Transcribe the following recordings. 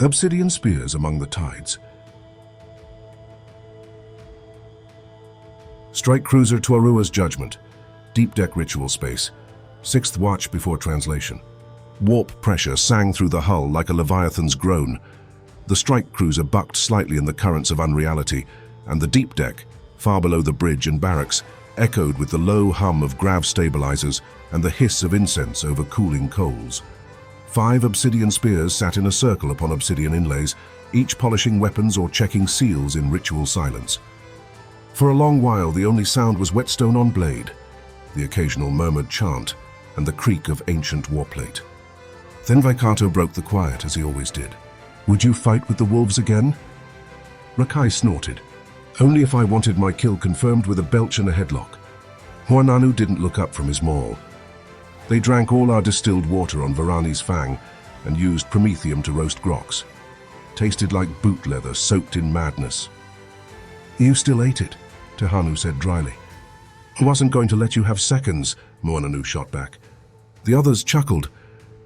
Obsidian Spears among the tides. Strike Cruiser Tuarua's Judgement. Deep deck ritual space. 6th watch before translation. Warp pressure sang through the hull like a leviathan's groan. The strike cruiser bucked slightly in the currents of unreality, and the deep deck, far below the bridge and barracks, echoed with the low hum of grav stabilizers and the hiss of incense over cooling coals. 5 obsidian spears sat in a circle upon obsidian inlays, each polishing weapons or checking seals in ritual silence. For a long while, the only sound was whetstone on blade, the occasional murmured chant, and the creak of ancient warplate. Then Vaikato broke the quiet, as he always did. "Would you fight with the wolves again?" Rakai snorted. "Only if I wanted my kill confirmed with a belch and a headlock." Huananu didn't look up from his maul. They drank all our distilled water on Varani's fang and used promethium to roast groks. Tasted like boot leather soaked in madness. "You still ate it," Tehanu said dryly. "I wasn't going to let you have seconds," Muananu shot back. The others chuckled,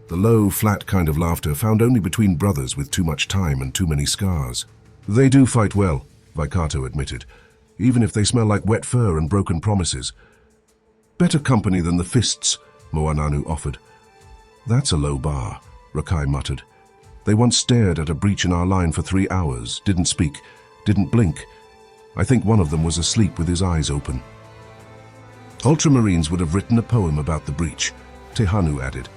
the low, flat kind of laughter found only between brothers with too much time and too many scars. "They do fight well," Vaikato admitted, "even if they smell like wet fur and broken promises." "Better company than the fists," Muananu offered. "That's a low bar," Rakai muttered. "They once stared at a breach in our line for 3 hours, didn't speak, didn't blink. I think one of them was asleep with his eyes open." "Ultramarines would have written a poem about the breach," Tehanu added.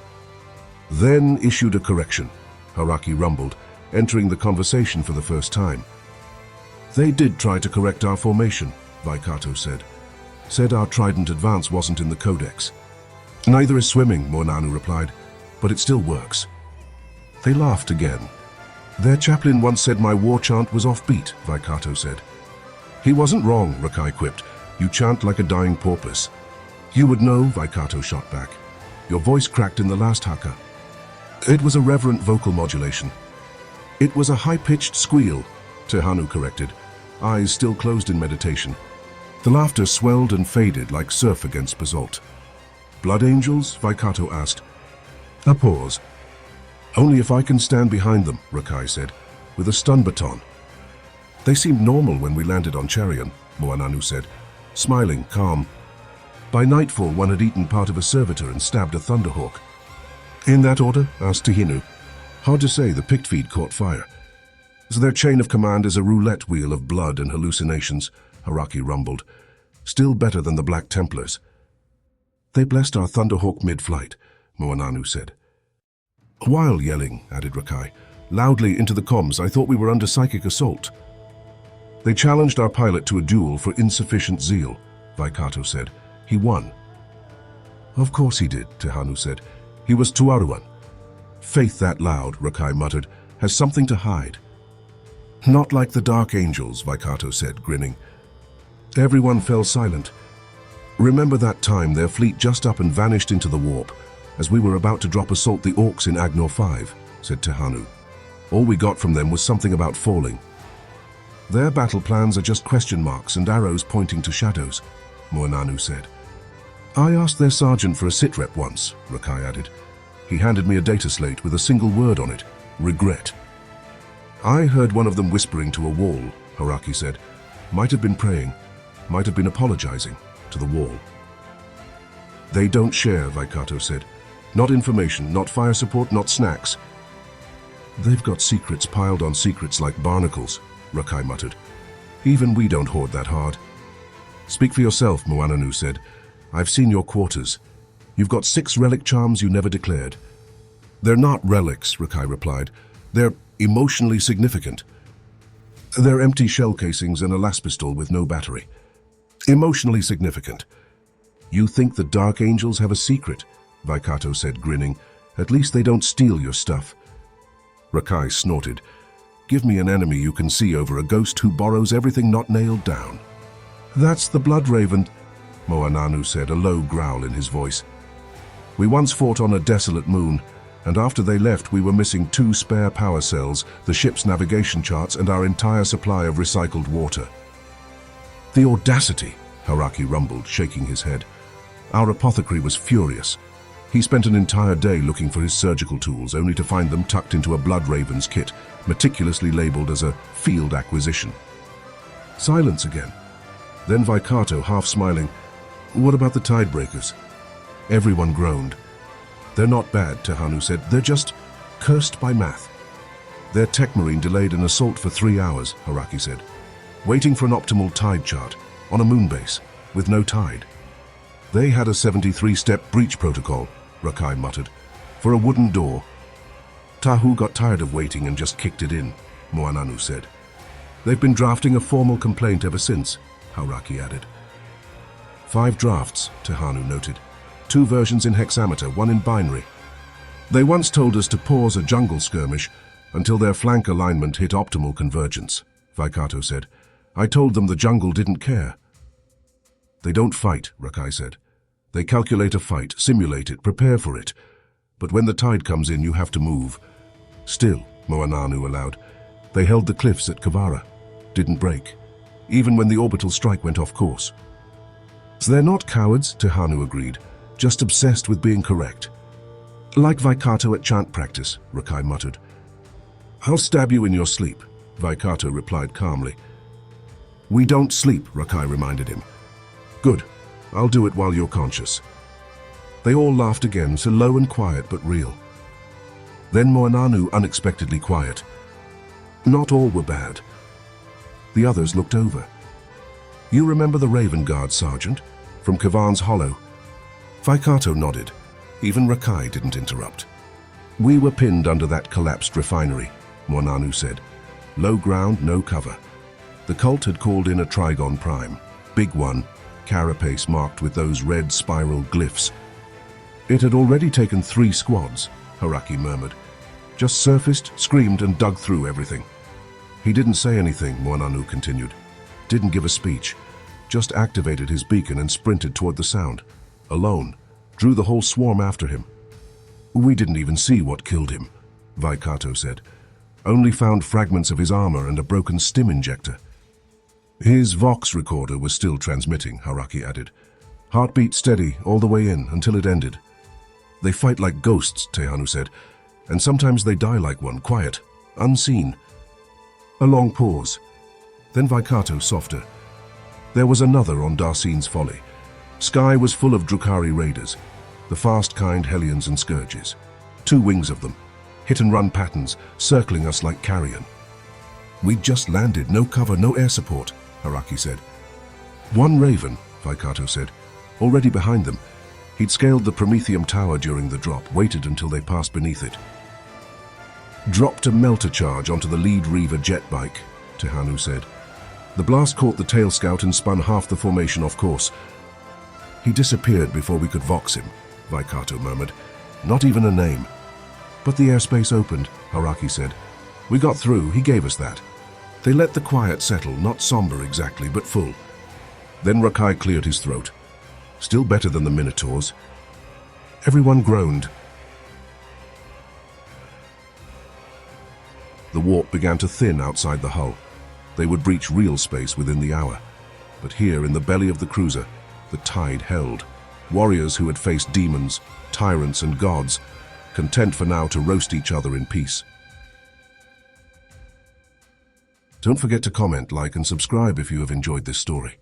"Then issued a correction," Haraki rumbled, entering the conversation for the first time. "They did try to correct our formation," Vaikato said. "Said our trident advance wasn't in the Codex." "Neither is swimming," Muananu replied, "but it still works." They laughed again. "Their chaplain once said my war chant was offbeat," Vaikato said. "He wasn't wrong," Rakai quipped. "You chant like a dying porpoise." "You would know," Vaikato shot back. "Your voice cracked in the last haka." "It was a reverent vocal modulation." "It was a high-pitched squeal," Tehanu corrected, eyes still closed in meditation. The laughter swelled and faded like surf against basalt. "Blood angels?" Vaikato asked. A pause. "Only if I can stand behind them," Rakai said, "with a stun baton." "They seemed normal when we landed on Charion," Muananu said, smiling, calm. By nightfall, one had eaten part of a servitor and stabbed a thunderhawk. "In that order?" asked Tehinu. "Hard to say, the picked feed caught fire." "So their chain of command is a roulette wheel of blood and hallucinations," Haraki rumbled. "Still better than the Black Templars." "They blessed our thunderhawk mid-flight," Muananu said. "While yelling," added Rakai, "loudly into the comms, I thought we were under psychic assault." "They challenged our pilot to a duel for insufficient zeal," Vaikato said. "He won." "Of course he did," Tehanu said. "He was Tuaruan." "Faith that loud," Rakai muttered, "has something to hide." "Not like the Dark Angels," Vaikato said, grinning. Everyone fell silent. "Remember that time their fleet just up and vanished into the warp, as we were about to drop assault the Orcs in Agnor 5, said Tehanu. "All we got from them was something about falling." "Their battle plans are just question marks and arrows pointing to shadows," Muananu said. "I asked their sergeant for a sitrep once," Rakai added. "He handed me a data slate with a single word on it, regret." "I heard one of them whispering to a wall," Haraki said. "Might have been praying, might have been apologizing to the wall." "They don't share," Vaikato said. "Not information, not fire support, not snacks." "They've got secrets piled on secrets like barnacles," Rakai muttered. "Even we don't hoard that hard." "Speak for yourself," Muananu said. "I've seen your quarters. You've got 6 relic charms you never declared." "They're not relics," Rakai replied. "They're emotionally significant. They're empty shell casings and a las pistol with no battery. Emotionally significant." "You think the Dark Angels have a secret?" Vaikato said, grinning. "At least they don't steal your stuff." Rakai snorted. "Give me an enemy you can see over a ghost who borrows everything not nailed down." "That's the Blood Raven," Muananu said, a low growl in his voice. "We once fought on a desolate moon, and after they left we were missing 2 spare power cells, the ship's navigation charts, and our entire supply of recycled water." "The audacity," Haraki rumbled, shaking his head. "Our apothecary was furious. He spent an entire day looking for his surgical tools, only to find them tucked into a Blood Raven's kit, meticulously labeled as a field acquisition. Silence again. Then Vicato, half smiling, "What about the Tidebreakers?" Everyone groaned. "They're not bad," Tehanu said. "They're just cursed by math." "Their tech marine delayed an assault for 3 hours," Haraki said, "waiting for an optimal tide chart on a moon base with no tide." "They had a 73-step breach protocol," Rakai muttered, "for a wooden door." "Tahu got tired of waiting and just kicked it in," Moananu said. "They've been drafting a formal complaint ever since," Haraki added. 5 drafts, Tehanu noted. 2 versions in hexameter, 1 in binary. "They once told us to pause a jungle skirmish until their flank alignment hit optimal convergence," Vicato said. "I told them the jungle didn't care." "They don't fight," Rakai said. "They calculate a fight, simulate it, prepare for it. But when the tide comes in, you have to move." "Still," Moananu allowed, "they held the cliffs at Kavara. Didn't break. Even when the orbital strike went off course." "So they're not cowards," Tehanu agreed, "just obsessed with being correct." "Like Vicato at chant practice," Rakai muttered. "I'll stab you in your sleep," Vicato replied calmly. "We don't sleep," Rakai reminded him. "Good. I'll do it while you're conscious." They all laughed again, so low and quiet but real. Then Moananu unexpectedly quiet. "Not all were bad." The others looked over. "You remember the Raven Guard, Sergeant? From Kavan's Hollow?" Vicato nodded. Even Rakai didn't interrupt. "We were pinned under that collapsed refinery," Moananu said. "Low ground, no cover. The cult had called in a Trigon Prime. Big one, carapace marked with those red spiral glyphs. It had already taken 3 squads," Haraki murmured. "Just surfaced, screamed, and dug through everything." "He didn't say anything," Moananu continued. "Didn't give a speech. Just activated his beacon and sprinted toward the sound. Alone. Drew the whole swarm after him." "We didn't even see what killed him," Vicato said. "Only found fragments of his armor and a broken stim injector." "His Vox recorder was still transmitting," Haraki added. "Heartbeat steady all the way in until it ended." "They fight like ghosts," Tehanu said, "and sometimes they die like one, quiet, unseen." A long pause. Then Vicato, softer. "There was another on Darcine's Folly. Sky was full of Drukhari raiders, the fast kind Hellions and Scourges. 2 wings of them, hit-and-run patterns, circling us like carrion. We'd just landed, no cover, no air support," Haraki said. "1 Raven," Vicato said, "already behind them. He'd scaled the Prometheum Tower during the drop, waited until they passed beneath it. Dropped a melter charge onto the lead Reaver jet bike," Tehanu said. "The blast caught the tail scout and spun half the formation off course. He disappeared before we could vox him," Vicato murmured. "Not even a name." "But the airspace opened," Haraki said. "We got through, he gave us that. They let the quiet settle, not somber exactly, but full." Then Rakai cleared his throat. "Still better than the Minotaurs." Everyone groaned. The warp began to thin outside the hull. They would breach real space within the hour. But here, in the belly of the cruiser, the tide held. Warriors who had faced demons, tyrants, and gods, content for now to roast each other in peace. Don't forget to comment, like, and subscribe if you have enjoyed this story.